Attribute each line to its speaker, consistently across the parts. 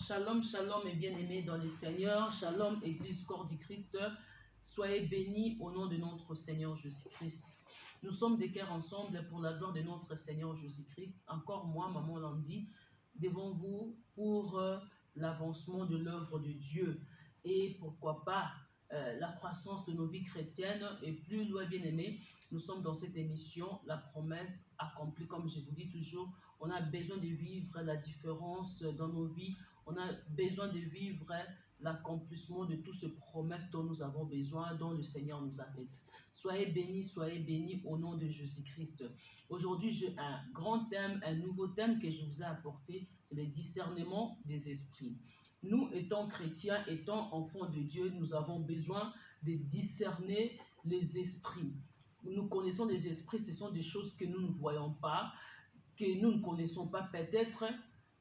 Speaker 1: Shalom, shalom et bien-aimés dans le Seigneur. Shalom, Église Corps du Christ. Soyez bénis au nom de notre Seigneur Jésus-Christ. Nous sommes des cœurs ensemble pour la gloire de notre Seigneur Jésus-Christ. Encore moi, Maman Landy, devant vous pour l'avancement de l'œuvre de Dieu. Et pourquoi pas la croissance de nos vies chrétiennes. Et plus loin, bien-aimés, nous sommes dans cette émission, la promesse accomplie. Comme je vous dis toujours, on a besoin de vivre la différence dans nos vies. On a besoin de vivre l'accomplissement de toutes ces promesses dont nous avons besoin, dont le Seigneur nous a faites. Soyez bénis au nom de Jésus-Christ. Aujourd'hui, j'ai un grand thème, un nouveau thème que je vous ai apporté, c'est le discernement des esprits. Nous, étant chrétiens, étant enfants de Dieu, nous avons besoin de discerner les esprits. Nous connaissons les esprits, ce sont des choses que nous ne voyons pas, que nous ne connaissons pas peut-être,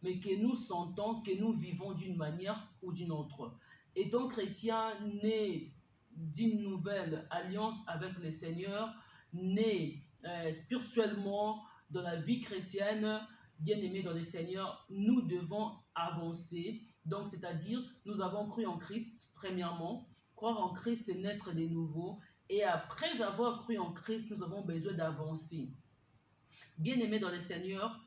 Speaker 1: mais que nous sentons, que nous vivons d'une manière ou d'une autre. Étant chrétien, né d'une nouvelle alliance avec le Seigneur, né spirituellement dans la vie chrétienne, bien-aimés dans le Seigneur, nous devons avancer. Donc, c'est-à-dire, nous avons cru en Christ, premièrement. Croire en Christ, c'est naître de nouveau. Et après avoir cru en Christ, nous avons besoin d'avancer. Bien-aimés dans le Seigneur,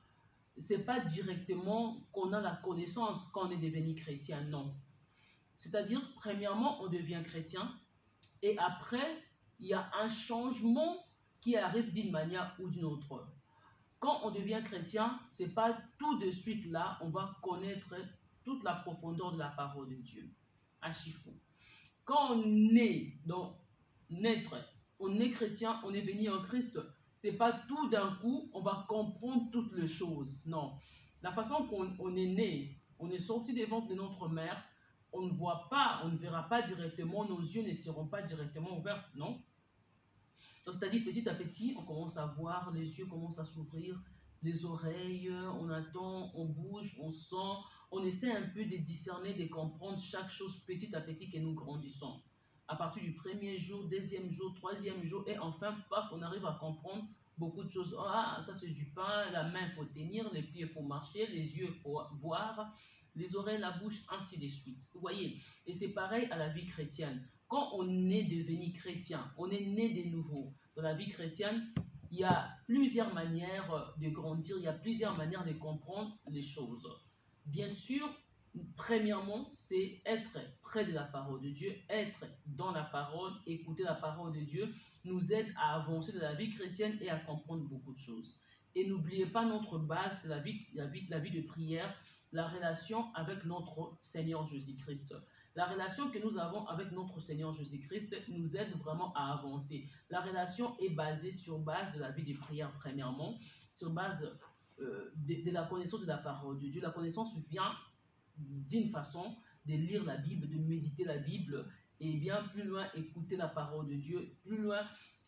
Speaker 1: ce n'est pas directement qu'on a la connaissance quand on est devenu chrétien, non. C'est-à-dire, premièrement, on devient chrétien et après, il y a un changement qui arrive d'une manière ou d'une autre. Quand on devient chrétien, ce n'est pas tout de suite là, on va connaître toute la profondeur de la parole de Dieu. À Chifou. Quand on est, donc, naître, on est chrétien, on est béni en Christ, c'est pas tout d'un coup, on va comprendre toutes les choses. Non. La façon qu'on est né, on est sorti des ventres de notre mère, on ne voit pas, on ne verra pas directement, nos yeux ne seront pas directement ouverts, non. Donc, c'est-à-dire petit à petit, on commence à voir, les yeux commencent à s'ouvrir, les oreilles, on attend, on bouge, on sent, on essaie un peu de discerner, de comprendre chaque chose petit à petit que nous grandissons. À partir du premier jour, deuxième jour, troisième jour, et enfin, paf, on arrive à comprendre beaucoup de choses. Ah, ça c'est du pain, la main il faut tenir, les pieds il faut marcher, les yeux il faut voir, les oreilles, la bouche, ainsi de suite. Vous voyez? Et c'est pareil à la vie chrétienne. Quand on est devenu chrétien, on est né de nouveau. Dans la vie chrétienne, il y a plusieurs manières de grandir, il y a plusieurs manières de comprendre les choses. Bien sûr, premièrement, c'est être près de la parole de Dieu, être dans la parole, écouter la parole de Dieu, nous aide à avancer dans la vie chrétienne et à comprendre beaucoup de choses. Et n'oubliez pas notre base, c'est la vie de prière, la relation avec notre Seigneur Jésus-Christ. La relation que nous avons avec notre Seigneur Jésus-Christ nous aide vraiment à avancer. La relation est basée sur base de la vie de prière, premièrement, sur base de la connaissance de la parole de Dieu. La connaissance vient d'une façon de lire la Bible, de méditer la Bible, et bien plus loin, écouter la parole de Dieu, plus loin,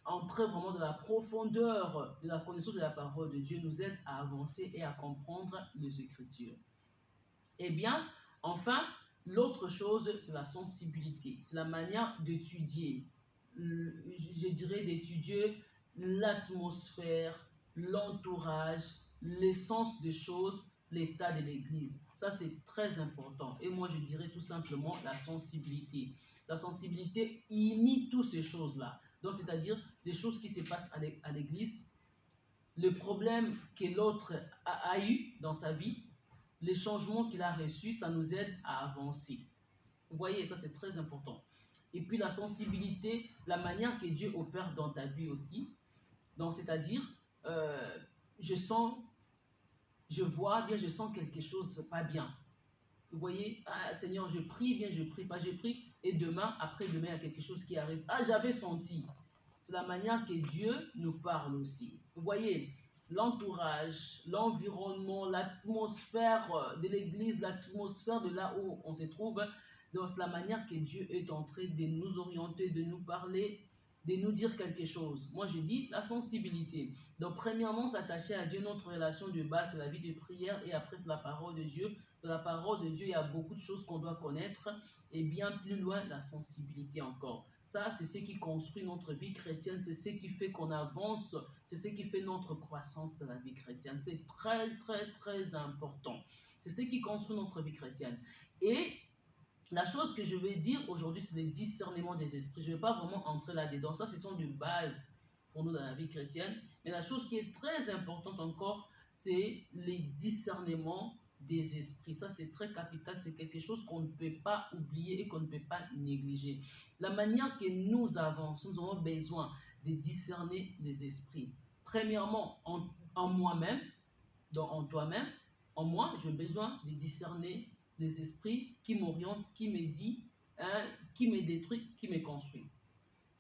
Speaker 1: entrer vraiment dans la profondeur de la connaissance de la parole de Dieu nous aide à avancer et à comprendre les Écritures. Eh bien, enfin, l'autre chose, c'est la sensibilité, c'est la manière d'étudier, je dirais d'étudier l'atmosphère, l'entourage, l'essence des choses, l'état de l'Église. Ça, c'est très important. Et moi, je dirais tout simplement la sensibilité. La sensibilité unit toutes ces choses-là. Donc, c'est-à-dire des choses qui se passent à l'Église, le problème que l'autre a eu dans sa vie, les changements qu'il a reçus, ça nous aide à avancer. Vous voyez, ça c'est très important. Et puis la sensibilité, la manière que Dieu opère dans ta vie aussi. Donc c'est-à-dire, je sens, je vois bien, je sens quelque chose pas bien. Vous voyez, ah Seigneur, je prie bien, je prie pas, je prie. Et demain, après-demain, il y a quelque chose qui arrive. Ah, j'avais senti. C'est la manière que Dieu nous parle aussi. Vous voyez, l'entourage, l'environnement, l'atmosphère de l'église, l'atmosphère de là où on se trouve. Donc, c'est la manière que Dieu est en train de nous orienter, de nous parler, de nous dire quelque chose. Moi, je dis la sensibilité. Donc, premièrement, s'attacher à Dieu, notre relation de base, c'est la vie de prière et après, c'est la parole de Dieu. Dans la parole de Dieu, il y a beaucoup de choses qu'on doit connaître et bien plus loin, la sensibilité encore. Ça, c'est ce qui construit notre vie chrétienne, c'est ce qui fait qu'on avance, c'est ce qui fait notre croissance dans la vie chrétienne. C'est très, très, très important. C'est ce qui construit notre vie chrétienne. Et la chose que je vais dire aujourd'hui, c'est le discernement des esprits. Je ne vais pas vraiment entrer là-dedans. Ça, ce sont des bases pour nous dans la vie chrétienne. Mais la chose qui est très importante encore, c'est les discernements des esprits. Ça, c'est très capital. C'est quelque chose qu'on ne peut pas oublier et qu'on ne peut pas négliger. La manière que nous avançons, nous avons besoin de discerner les esprits. Premièrement, en moi-même, donc en toi-même, en moi, j'ai besoin de discerner les esprits qui m'orientent, qui me dit, hein, qui me détruit, qui me construit.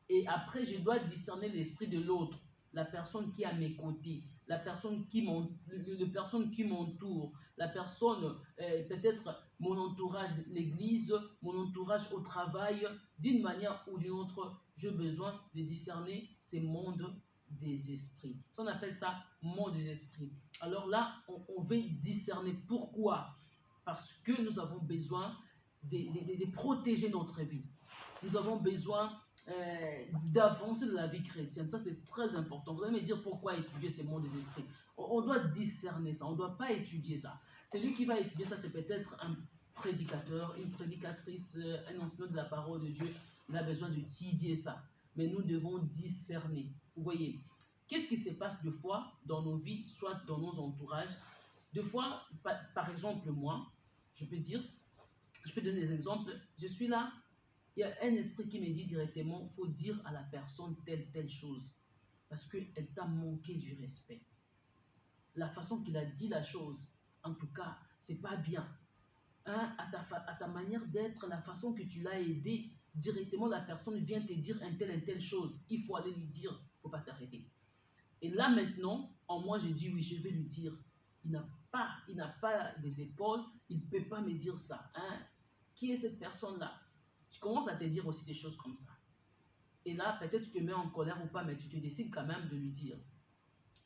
Speaker 1: Et après, je dois discerner l'esprit de l'autre, la personne qui est à mes côtés, la personne qui m'entoure, la personne, peut-être mon entourage, l'église, mon entourage au travail, d'une manière ou d'une autre, j'ai besoin de discerner ces mondes des esprits. Ça, on appelle ça monde des esprits. Alors là, on veut discerner. Pourquoi? Parce que nous avons besoin de protéger notre vie. Nous avons besoin d'avancer dans la vie chrétienne. Ça, c'est très important. Vous allez me dire pourquoi étudier ces mondes des esprits. On doit discerner ça. On ne doit pas étudier ça. Celui qui va étudier ça, c'est peut-être un prédicateur, une prédicatrice, un enseignant de la parole de Dieu. Il a besoin d'étudier ça. Mais nous devons discerner. Vous voyez, qu'est-ce qui se passe deux fois dans nos vies, soit dans nos entourages? Deux fois, par exemple, moi, je peux donner des exemples. Je suis là, il y a un esprit qui me dit directement, il faut dire à la personne telle chose. Parce qu'elle t'a manqué du respect. La façon qu'il a dit la chose, en tout cas, c'est pas bien. Hein, à ta manière d'être, la façon que tu l'as aidé, directement la personne vient te dire une telle chose. Il faut aller lui dire, il ne faut pas t'arrêter. Et là maintenant, en moi, je dis oui, je vais lui dire. Il n'a pas des épaules, il ne peut pas me dire ça. Hein? Qui est cette personne-là? Tu commences à te dire aussi des choses comme ça. Et là, peut-être tu te mets en colère ou pas, mais tu te décides quand même de lui dire.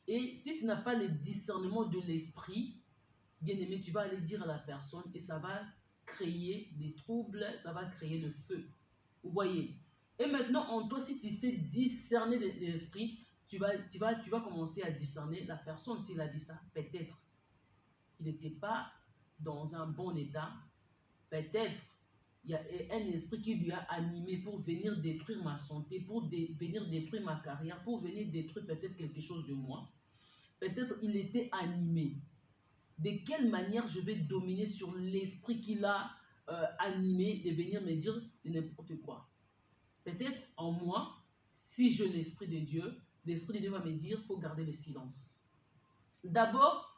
Speaker 1: Et si tu n'as pas le discernement de l'esprit, bien aimé, tu vas aller dire à la personne et ça va créer des troubles, ça va créer le feu. Vous voyez? Et maintenant, en toi, si tu sais discerner l'esprit, tu vas commencer à discerner la personne. S'il a dit ça, peut-être il n'était pas dans un bon état. Peut-être il y a un esprit qui lui a animé pour venir détruire ma santé, pour venir détruire ma carrière, pour venir détruire peut-être quelque chose de moi. Peut-être il était animé. De quelle manière je vais dominer sur l'esprit qui l'a animé de venir me dire de n'importe quoi? Peut-être en moi, si j'ai l'esprit de Dieu va me dire qu'il faut garder le silence. D'abord,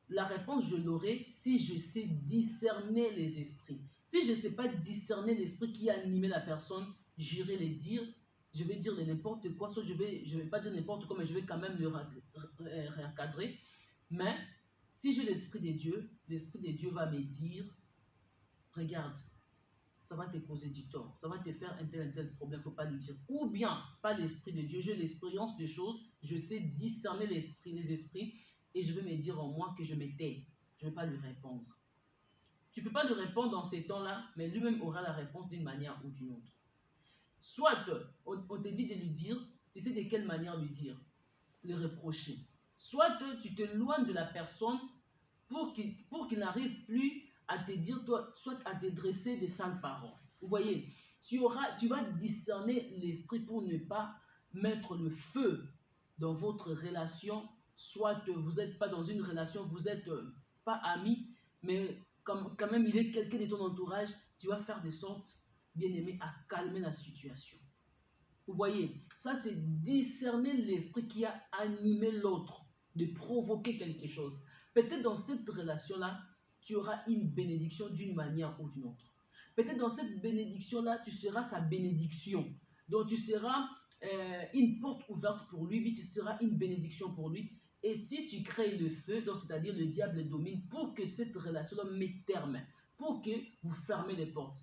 Speaker 1: la réponse, je l'aurai si je sais discerner les esprits. Si je ne sais pas discerner l'esprit qui a animé la personne, j'irai le dire, je vais dire de n'importe quoi, soit je vais pas dire n'importe quoi, mais je vais quand même le réencadrer. Mais si j'ai l'esprit de Dieu va me dire, regarde, ça va te causer du tort, ça va te faire un tel problème, il ne faut pas lui dire. Ou bien, pas l'esprit de Dieu, j'ai l'expérience des choses, je sais discerner les esprits, et je vais me dire en moi que je me tais. Je ne vais pas lui répondre. Tu ne peux pas lui répondre dans ces temps-là, mais lui-même aura la réponse d'une manière ou d'une autre. Soit on te dit de lui dire, tu sais de quelle manière lui dire, le reprocher. Soit tu te loignes de la personne pour qu'il n'arrive plus à te dire, toi, soit à te dresser des sales paroles. Vous voyez, tu vas discerner l'esprit pour ne pas mettre le feu dans votre relation. Soit vous n'êtes pas dans une relation, vous n'êtes pas amis, mais quand même il est quelqu'un de ton entourage, tu vas faire de sorte, bien aimé, à calmer la situation. Vous voyez, ça c'est discerner l'esprit qui a animé l'autre, de provoquer quelque chose. Peut-être dans cette relation-là, tu auras une bénédiction d'une manière ou d'une autre. Peut-être dans cette bénédiction-là, tu seras sa bénédiction. Donc tu seras une porte ouverte pour lui, tu seras une bénédiction pour lui. Et si tu crées le feu, donc c'est-à-dire le diable domine, pour que cette relation-là mette terme, pour que vous fermez les portes.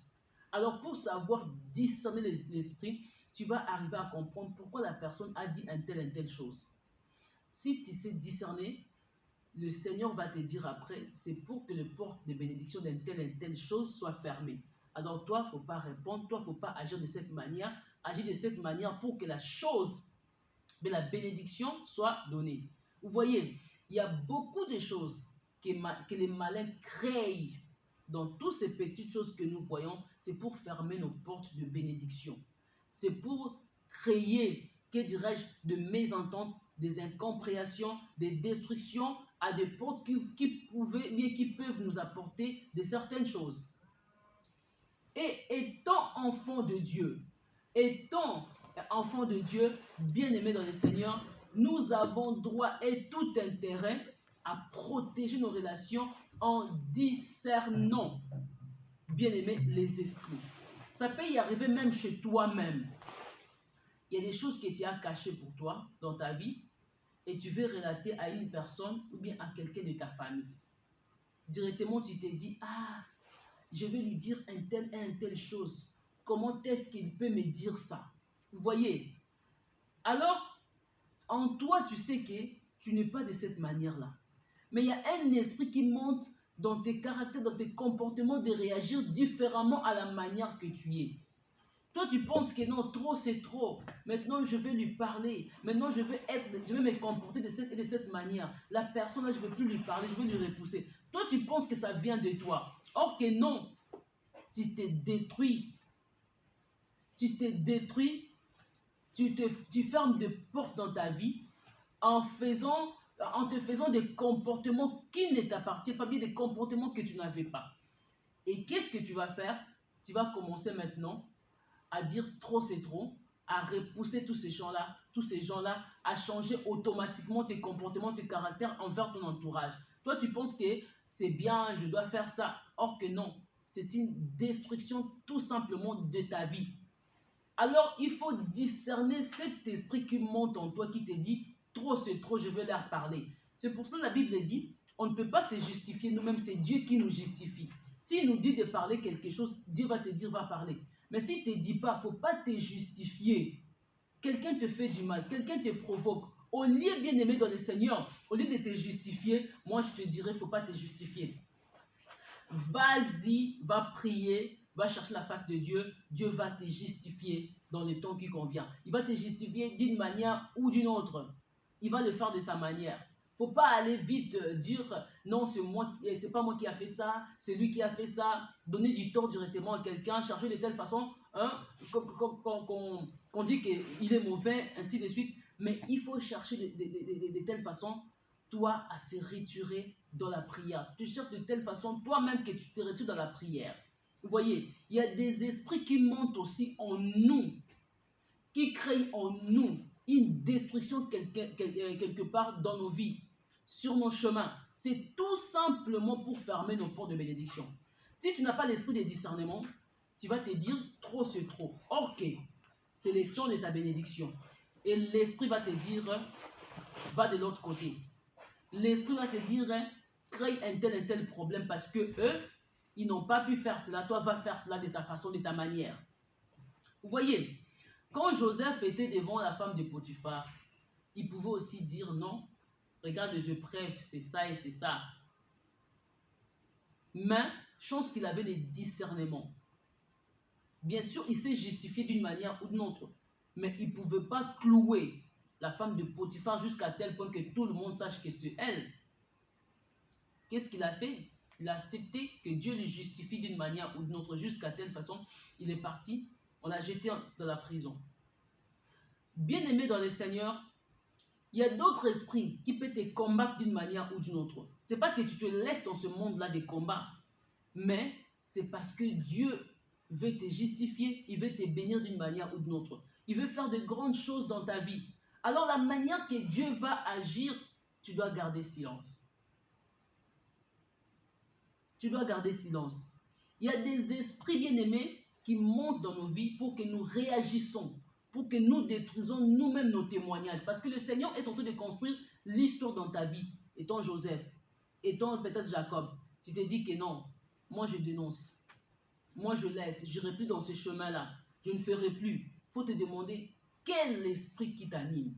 Speaker 1: Alors pour savoir discerner l'esprit, tu vas arriver à comprendre pourquoi la personne a dit une telle chose. Si tu sais discerner, le Seigneur va te dire après, c'est pour que les portes de bénédiction d'une telle chose soient fermées. Alors toi, il ne faut pas répondre, toi, il ne faut pas agir de cette manière. Agir de cette manière pour que la chose de la bénédiction soit donnée. Vous voyez, il y a beaucoup de choses que les malins créent dans toutes ces petites choses que nous voyons, c'est pour fermer nos portes de bénédiction. C'est pour créer, que dirais-je, de mésententes, des incompréhensions, des destructions à des portes qui peuvent nous apporter de certaines choses. Et étant enfant de Dieu, bien-aimés dans le Seigneur, nous avons droit et tout intérêt à protéger nos relations en discernant, bien-aimés, les esprits. Ça peut y arriver même chez toi-même. Il y a des choses que tu as cachées pour toi dans ta vie et tu veux relater à une personne ou bien à quelqu'un de ta famille. Directement, tu te dis, je vais lui dire une telle chose. Comment est-ce qu'il peut me dire ça? Vous voyez? Alors, en toi, tu sais que tu n'es pas de cette manière-là. Mais il y a un esprit qui monte dans tes caractères, dans tes comportements, de réagir différemment à la manière que tu es. Toi, tu penses que non, trop c'est trop. Maintenant, je vais lui parler. Maintenant, je vais me comporter de cette manière. La personne là, je ne vais plus lui parler, je vais lui repousser. Toi, tu penses que ça vient de toi. Or que non, tu t'es détruit. Tu t'es détruit. Tu fermes des portes dans ta vie en te faisant des comportements qui ne t'appartiennent pas, bien des comportements que tu n'avais pas. Et qu'est-ce que tu vas faire? Tu vas commencer maintenant à dire trop c'est trop, à repousser tous ces gens-là, à changer automatiquement tes comportements, tes caractères envers ton entourage. Toi, tu penses que c'est bien, je dois faire ça. Or que non, c'est une destruction tout simplement de ta vie. Alors, il faut discerner cet esprit qui monte en toi, qui te dit, trop c'est trop, je vais leur parler. C'est pour ça que la Bible dit, on ne peut pas se justifier nous-mêmes, c'est Dieu qui nous justifie. S'il nous dit de parler quelque chose, Dieu va te dire, va parler. Mais s'il ne te dit pas, il ne faut pas te justifier. Quelqu'un te fait du mal, quelqu'un te provoque. Au lieu, bien aimé dans le Seigneur, au lieu de te justifier, moi je te dirais, il ne faut pas te justifier. Vas-y, va prier, va chercher la face de Dieu. Dieu va te justifier dans le temps qui convient. Il va te justifier d'une manière ou d'une autre. Il va le faire de sa manière. Faut pas aller vite dire non, c'est pas moi qui a fait ça, c'est lui qui a fait ça, donner du tort directement à quelqu'un, chercher de telle façon, qu'on dit qu'il est mauvais, ainsi de suite. Mais il faut chercher de telle façon, toi, à se retirer dans la prière. Tu cherches de telle façon, toi-même, que tu te retires dans la prière. Vous voyez, il y a des esprits qui montent aussi en nous, qui créent en nous une destruction quelque part dans nos vies, sur nos chemins. C'est tout simplement pour fermer nos portes de bénédiction. Si tu n'as pas l'esprit de discernement, tu vas te dire trop c'est trop. Ok, c'est le temps de ta bénédiction. Et l'esprit va te dire, va de l'autre côté. L'esprit va te dire, crée un tel problème parce que eux, ils n'ont pas pu faire cela. Toi, va faire cela de ta façon, de ta manière. Vous voyez, quand Joseph était devant la femme de Potiphar, il pouvait aussi dire non, regarde, je prêve, c'est ça et c'est ça. Mais, chance qu'il avait des discernements. Bien sûr, il s'est justifié d'une manière ou d'une autre, mais il ne pouvait pas clouer la femme de Potiphar jusqu'à tel point que tout le monde sache que c'est elle. Qu'est-ce qu'il a fait? Il a accepté que Dieu le justifie d'une manière ou d'une autre jusqu'à telle façon, il est parti, on l'a jeté dans la prison. Bien-aimé dans le Seigneur, il y a d'autres esprits qui peuvent te combattre d'une manière ou d'une autre. Ce n'est pas que tu te laisses dans ce monde-là des combats, mais c'est parce que Dieu veut te justifier, il veut te bénir d'une manière ou d'une autre. Il veut faire de grandes choses dans ta vie. Alors la manière que Dieu va agir, tu dois garder silence. Tu dois garder silence. Il y a des esprits bien-aimés qui montent dans nos vies pour que nous réagissons, pour que nous détruisons nous-mêmes nos témoignages. Parce que le Seigneur est en train de construire l'histoire dans ta vie. Étant Joseph, étant peut-être Jacob, tu te dis que non, moi je dénonce. Moi je laisse, je n'irai plus dans ce chemin-là. Je ne ferai plus. Il faut te demander quel esprit qui t'anime.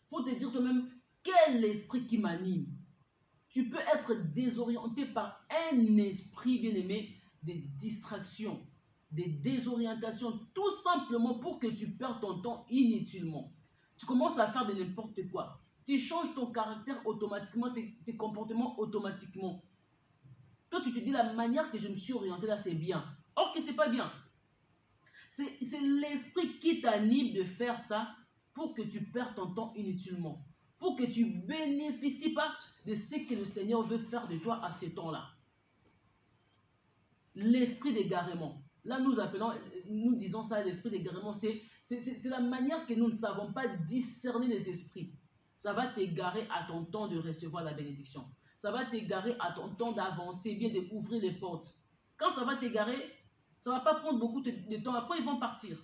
Speaker 1: Il faut te dire toi-même quel esprit qui m'anime. Tu peux être désorienté par un esprit bien-aimé, des distractions, des désorientations, tout simplement pour que tu perdes ton temps inutilement. Tu commences à faire de n'importe quoi. Tu changes ton caractère automatiquement, tes comportements automatiquement. Toi, tu te dis la manière que je me suis orienté là, c'est bien. Or que c'est pas bien. C'est l'esprit qui t'anime de faire ça pour que tu perdes ton temps inutilement. Pour que tu ne bénéficies pas de ce que le Seigneur veut faire de toi à ce temps-là. L'esprit d'égarement. Là, nous disons ça, l'esprit d'égarement, c'est la manière que nous ne savons pas discerner les esprits. Ça va t'égarer à ton temps de recevoir la bénédiction. Ça va t'égarer à ton temps d'avancer, bien d'ouvrir les portes. Quand ça va t'égarer, ça ne va pas prendre beaucoup de temps. Après, ils vont partir.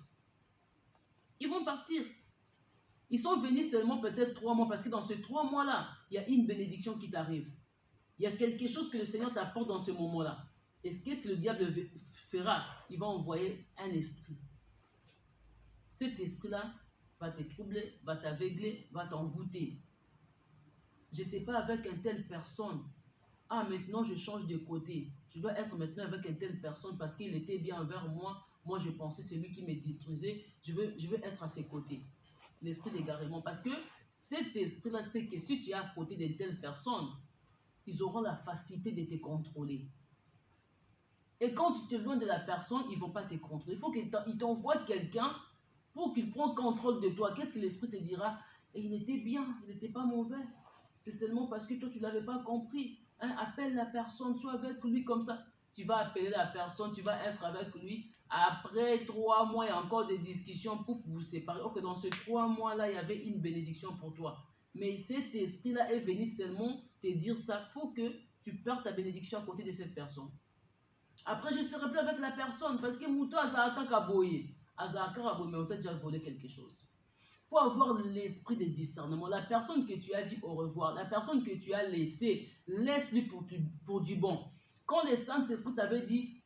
Speaker 1: Ils vont partir. Ils sont venus seulement peut-être 3 mois, parce que dans ces 3 mois-là, il y a une bénédiction qui t'arrive. Il y a quelque chose que le Seigneur t'apporte dans ce moment-là. Et qu'est-ce que le diable fera? Il va envoyer un esprit. Cet esprit-là va te troubler, va t'aveugler, va t'envoûter. Je n'étais pas avec une telle personne. Ah, maintenant je change de côté. Je dois être maintenant avec une telle personne parce qu'il était bien envers moi. Moi, je pensais c'est lui qui me détruisait. Je veux être à ses côtés. L'esprit d'égarement. Parce que cet esprit-là, c'est que si tu es à côté de telle personne, ils auront la facilité de te contrôler. Et quand tu te loin de la personne, ils ne vont pas te contrôler. Il faut qu'il t'envoie quelqu'un pour qu'il prenne contrôle de toi. Qu'est-ce que l'esprit te dira? Et il était bien, il n'était pas mauvais. C'est seulement parce que toi, tu ne l'avais pas compris. Hein, appelle la personne, sois avec lui comme ça. Tu vas appeler la personne, tu vas être avec lui. Après 3 mois, il y a encore des discussions pour vous séparer. Ok, dans ces 3 mois-là, il y avait une bénédiction pour toi. Mais cet esprit-là est venu seulement te dire ça pour que tu perdes ta bénédiction à côté de cette personne. Après, je ne serai plus avec la personne parce que Mouto Azaka Kaboye. Azaka Kaboye, mais on t'a déjà volé quelque chose. Il faut avoir l'esprit de discernement. La personne que tu as dit au revoir, la personne que tu as laissée, laisse-lui pour du bon. Quand le Saint-Esprit t'avait dit,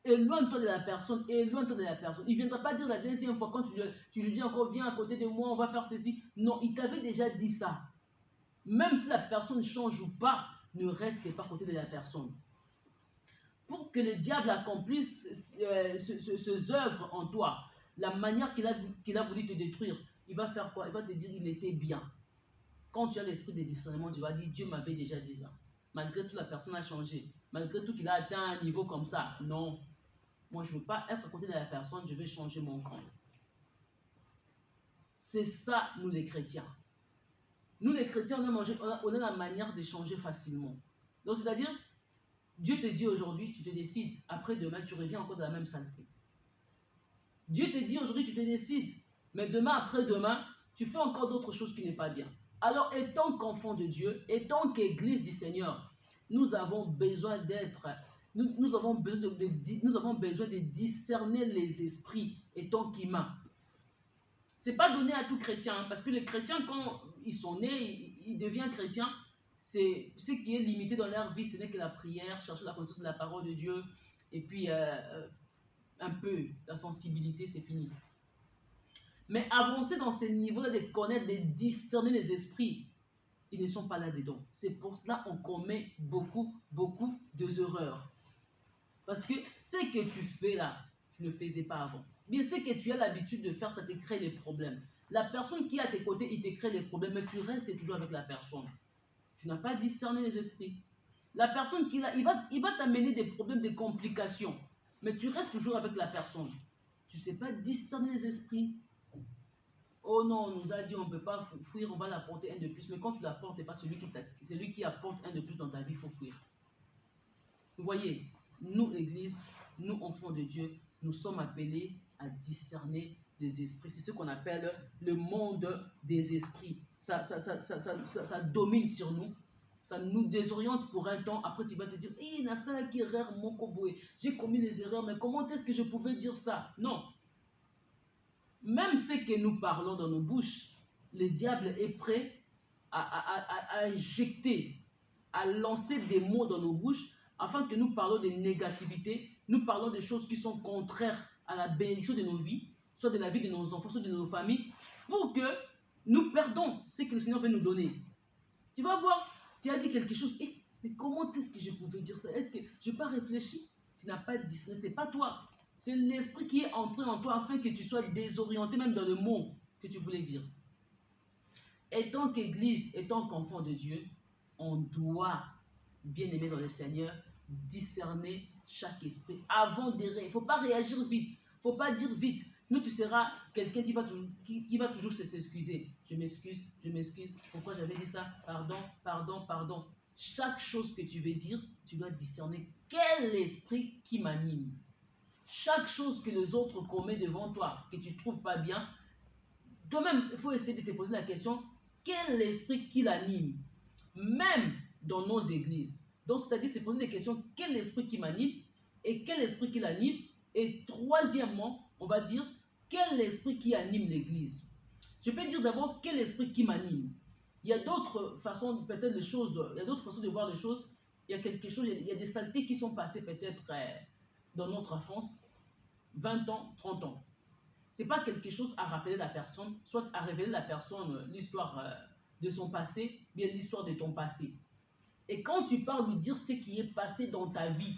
Speaker 1: éloigne-toi de la personne, éloigne-toi de la personne. Il ne viendra pas dire la deuxième fois quand tu lui dis encore, viens à côté de moi, on va faire ceci. Non, il t'avait déjà dit ça. Même si la personne change ou pas, ne reste pas à côté de la personne. Pour que le diable accomplisse ses œuvres en toi, la manière qu'il a voulu te détruire, il va faire quoi? Il va te dire il était bien. Quand tu as l'esprit de discernement, tu vas dire Dieu m'avait déjà dit ça. Malgré tout, la personne a changé. Malgré tout, qu'il a atteint un niveau comme ça. Non. Moi, je ne veux pas être à côté de la personne, je vais changer mon camp. C'est ça, nous les chrétiens. Nous les chrétiens, on a la manière de changer facilement. Donc, c'est-à-dire, Dieu te dit aujourd'hui, tu te décides. Après demain, tu reviens encore dans la même saleté. Dieu te dit aujourd'hui, tu te décides. Mais demain, après-demain, tu fais encore d'autres choses qui n'est pas bien. Alors, étant qu'enfant de Dieu, étant qu'Église du Seigneur, nous avons besoin d'être, nous avons besoin de discerner les esprits étant qu'humains. Ce n'est pas donné à tout chrétien, hein, parce que les chrétiens, quand ils sont nés, ils deviennent chrétiens. C'est ce qui est limité dans leur vie, ce n'est que la prière, chercher la connaissance de la parole de Dieu, et puis un peu la sensibilité, c'est fini. Mais avancer dans ces niveaux-là de connaître, de discerner les esprits, ils ne sont pas là-dedans. C'est pour cela qu'on commet beaucoup d'erreurs. Parce que ce que tu fais là, tu ne faisais pas avant. Mais ce que tu as l'habitude de faire, ça te crée des problèmes. La personne qui est à tes côtés, il te crée des problèmes, mais tu restes toujours avec la personne. Tu n'as pas discerné les esprits. La personne qui est là, il va t'amener des problèmes, des complications. Mais tu restes toujours avec la personne. Tu ne sais pas discerner les esprits. Oh non, on nous a dit on ne peut pas fuir, on va l'apporter un de plus. Mais quand tu l'apportes, ce n'est pas celui qui apporte un de plus dans ta vie, il faut fuir. Vous voyez, nous, Église, nous, enfants de Dieu, nous sommes appelés à discerner des esprits. C'est ce qu'on appelle le monde des esprits. Ça domine sur nous. Ça nous désoriente pour un temps. Après, tu vas te dire, hey, Nasa qui erreur, mon koboé. J'ai commis des erreurs, mais comment est-ce que je pouvais dire ça? Non. Même ce que nous parlons dans nos bouches, le diable est prêt à injecter, à lancer des mots dans nos bouches afin que nous parlons de négativité, nous parlons des choses qui sont contraires à la bénédiction de nos vies, soit de la vie de nos enfants, soit de nos familles, pour que nous perdons ce que le Seigneur veut nous donner. Tu vas voir, tu as dit quelque chose, mais comment est-ce que je pouvais dire ça? Est-ce que je n'ai pas réfléchi? Tu n'as pas dit, ce n'est pas toi. C'est l'esprit qui est entré en toi afin que tu sois désorienté même dans le mot que tu voulais dire. étant qu'Église, étant qu'enfant de Dieu, on doit, bien aimé dans le Seigneur, discerner chaque esprit avant de réagir. Il ne faut pas réagir vite, il ne faut pas dire vite. Sinon, tu seras quelqu'un qui va toujours s'excuser. Je m'excuse, pourquoi j'avais dit ça? Pardon, pardon, pardon. Chaque chose que tu veux dire, tu dois discerner quel esprit qui m'anime. Chaque chose que les autres commettent devant toi, que tu ne trouves pas bien, toi-même, il faut essayer de te poser la question, quel esprit qui l'anime? Même dans nos églises. Donc, c'est-à-dire se poser des questions, quel esprit qui m'anime et quel esprit qui l'anime? Et troisièmement, on va dire, quel esprit qui anime l'église? Je peux dire d'abord quel esprit qui m'anime. Il y a d'autres façons, peut-être les choses, il y a d'autres façons de voir les choses. Il y a quelque chose, il y a des saletés qui sont passées peut-être dans notre enfance, 20 ans, 30 ans. Ce n'est pas quelque chose à rappeler la personne, soit à révéler la personne l'histoire de son passé, bien l'histoire de ton passé. Et quand tu parles lui dire ce qui est passé dans ta vie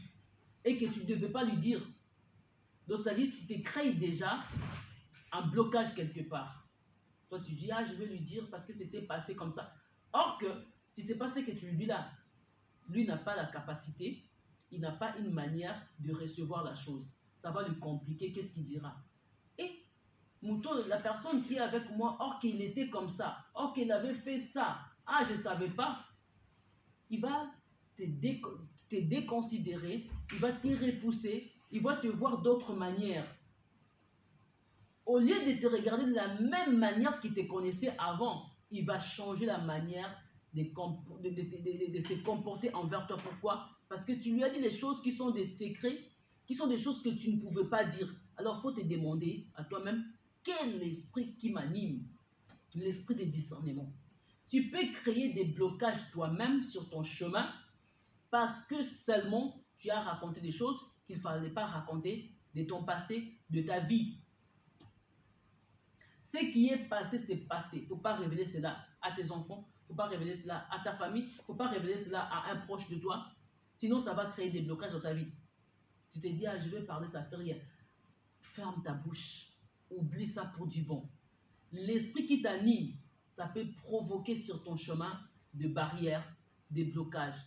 Speaker 1: et que tu ne devais pas lui dire, donc c'est-à-dire que tu te crées déjà un blocage quelque part. Toi tu dis, ah je vais lui dire parce que c'était passé comme ça. Or que tu ne sais pas ce que tu lui dis là. Lui n'a pas la capacité, il n'a pas une manière de recevoir la chose. Ça va lui compliquer, qu'est-ce qu'il dira? Et Mouton, la personne qui est avec moi, or qu'il était comme ça, or qu'il avait fait ça, ah je ne savais pas, il va te déconsidérer, il va te repousser, il va te voir d'autres manières. Au lieu de te regarder de la même manière qu'il te connaissait avant, il va changer la manière de se comporter envers toi. Pourquoi? Parce que tu lui as dit des choses qui sont des secrets, qui sont des choses que tu ne pouvais pas dire. Alors il faut te demander à toi-même, quel esprit qui m'anime? L'esprit de discernement. Tu peux créer des blocages toi-même sur ton chemin parce que seulement tu as raconté des choses qu'il ne fallait pas raconter de ton passé, de ta vie. Ce qui est passé, c'est passé. Il ne faut pas révéler cela à tes enfants, il ne faut pas révéler cela à ta famille, il ne faut pas révéler cela à un proche de toi. Sinon, ça va créer des blocages dans ta vie. Tu te dis, ah, je vais parler, ça ne fait rien. Ferme ta bouche. Oublie ça pour du bon. L'esprit qui t'anime, ça peut provoquer sur ton chemin des barrières, des blocages.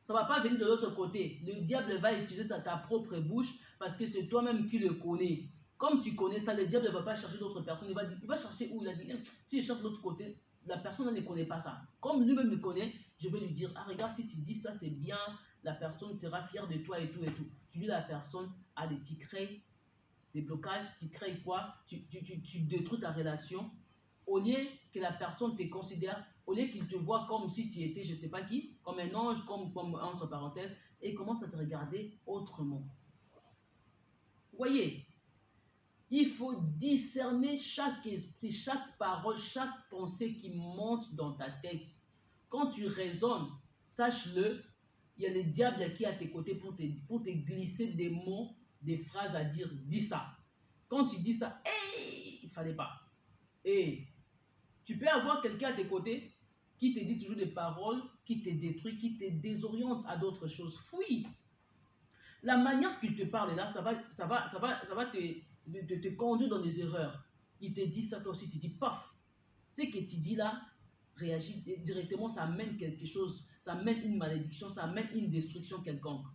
Speaker 1: Ça ne va pas venir de l'autre côté. Le diable va utiliser ta propre bouche parce que c'est toi-même qui le connais. Comme tu connais ça, le diable ne va pas chercher d'autres personnes. Il va chercher où il a dit, si je cherche de l'autre côté, la personne ne connaît pas ça. Comme lui-même le connaît, je vais lui dire, ah regarde, si tu dis ça, c'est bien, la personne sera fière de toi et tout et tout. Tu dis à la personne, allez, tu crées des blocages, tu crées quoi? Tu détruis ta relation. Au lieu que la personne te considère, au lieu qu'il te voit comme si tu étais, je ne sais pas qui, comme un ange, comme entre parenthèses, et il commence à te regarder autrement. Vous voyez, il faut discerner chaque esprit, chaque parole, chaque pensée qui monte dans ta tête. Quand tu raisonnes, sache-le, il y a le diable qui est à tes côtés pour te glisser des mots, des phrases à dire. Dis ça. Quand tu dis ça, hey, il ne fallait pas. Et tu peux avoir quelqu'un à tes côtés qui te dit toujours des paroles, qui te détruit, qui te désoriente à d'autres choses. Fuis. La manière qu'il te parle là, ça va te conduire dans des erreurs. Il te dit ça, toi aussi, tu dis paf. Ce que tu dis là, réagit directement, ça amène quelque chose, ça amène une malédiction, ça amène une destruction quelconque.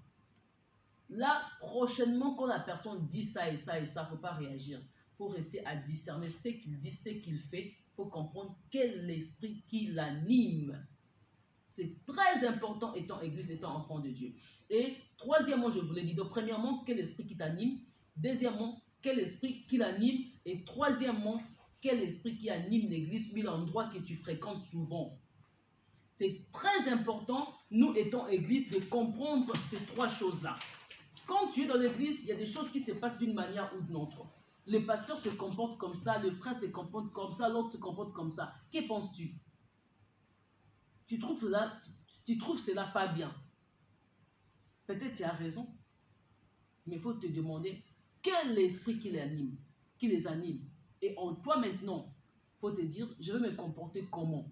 Speaker 1: Là, prochainement, quand la personne dit ça et ça et ça, il ne faut pas réagir. Il faut rester à discerner ce qu'il dit, ce qu'il fait. Il faut comprendre quel est l'esprit qui l'anime. C'est très important étant église, étant enfant de Dieu. Et troisièmement, je vous l'ai dit, donc premièrement, quel esprit qui t'anime. Deuxièmement, quel esprit qui l'anime. Et troisièmement, quel esprit qui anime l'église, l'endroit que tu fréquentes souvent. C'est très important, nous étant église, de comprendre ces trois choses-là. Quand tu es dans l'église, il y a des choses qui se passent d'une manière ou d'une autre. Le pasteur se comporte comme ça, le frère se comporte comme ça, l'autre se comporte comme ça. Que penses-tu? Tu trouves cela pas bien. Peut-être tu as raison, mais il faut te demander quel esprit qui les anime. Et en toi maintenant, il faut te dire, je vais me comporter comment?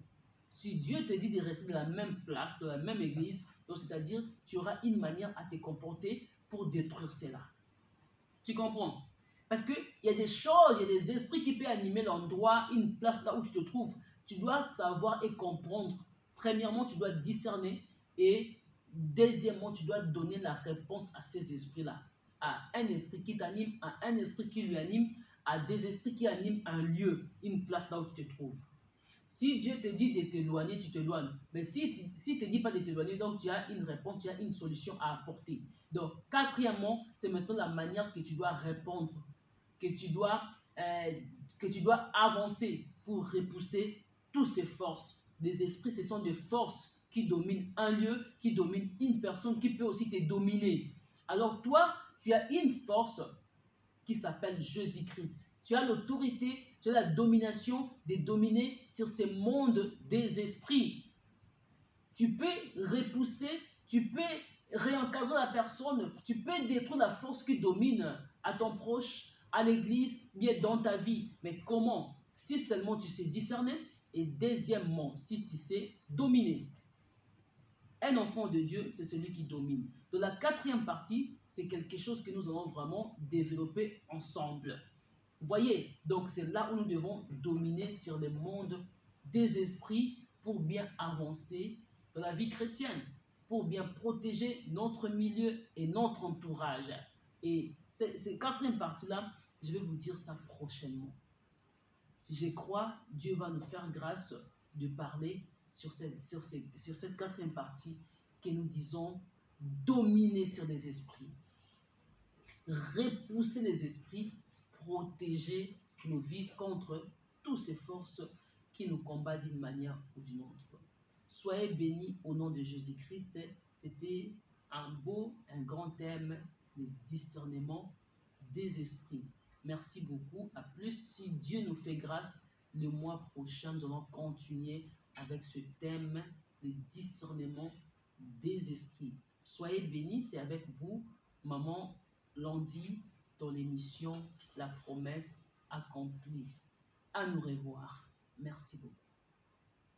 Speaker 1: Si Dieu te dit de rester dans la même place, dans la même église, donc c'est-à-dire tu auras une manière à te comporter pour détruire cela. Tu comprends? Parce qu'il y a des choses, il y a des esprits qui peuvent animer l'endroit, une place là où tu te trouves. tu dois savoir et comprendre. Premièrement, tu dois discerner et deuxièmement, tu dois donner la réponse à ces esprits-là. À un esprit qui t'anime, à un esprit qui lui anime, à des esprits qui animent un lieu, une place là où tu te trouves. Si Dieu te dit de t'éloigner, tu t'éloignes. Mais si ne te dit pas de t'éloigner, donc tu as une réponse, tu as une solution à apporter. Donc, quatrièmement, c'est maintenant la manière que tu dois répondre, que tu dois, euh, que tu dois avancer pour repousser toutes ces forces. Les esprits, ce sont des forces qui dominent un lieu, qui dominent une personne, qui peut aussi te dominer. Alors toi, tu as une force qui s'appelle Jésus-Christ. Tu as l'autorité, tu as la domination de dominer sur ces mondes des esprits. Tu peux repousser, tu peux réencadrer la personne, tu peux détruire la force qui domine à ton proche, à l'église, bien dans ta vie. Mais comment? Si seulement tu sais discerner et deuxièmement, si tu sais dominer. Un enfant de Dieu, c'est celui qui domine. Dans la quatrième partie, c'est quelque chose que nous allons vraiment développer ensemble. Vous voyez, donc c'est là où nous devons dominer sur le monde des esprits pour bien avancer dans la vie chrétienne, pour bien protéger notre milieu et notre entourage. Et cette quatrième partie-là, je vais vous dire ça prochainement. Si je crois, Dieu va nous faire grâce de parler sur cette quatrième partie que nous disons dominer sur les esprits, repousser les esprits, protéger nos vies contre toutes ces forces qui nous combattent d'une manière ou d'une autre. Soyez bénis au nom de Jésus-Christ. C'était un beau, un grand thème, le discernement des esprits. Merci beaucoup. À plus, si Dieu nous fait grâce, le mois prochain, nous allons continuer avec ce thème, le discernement des esprits. Soyez bénis, c'est avec vous, Maman Lundi, dans l'émission La promesse accomplie. À nous revoir. Merci beaucoup.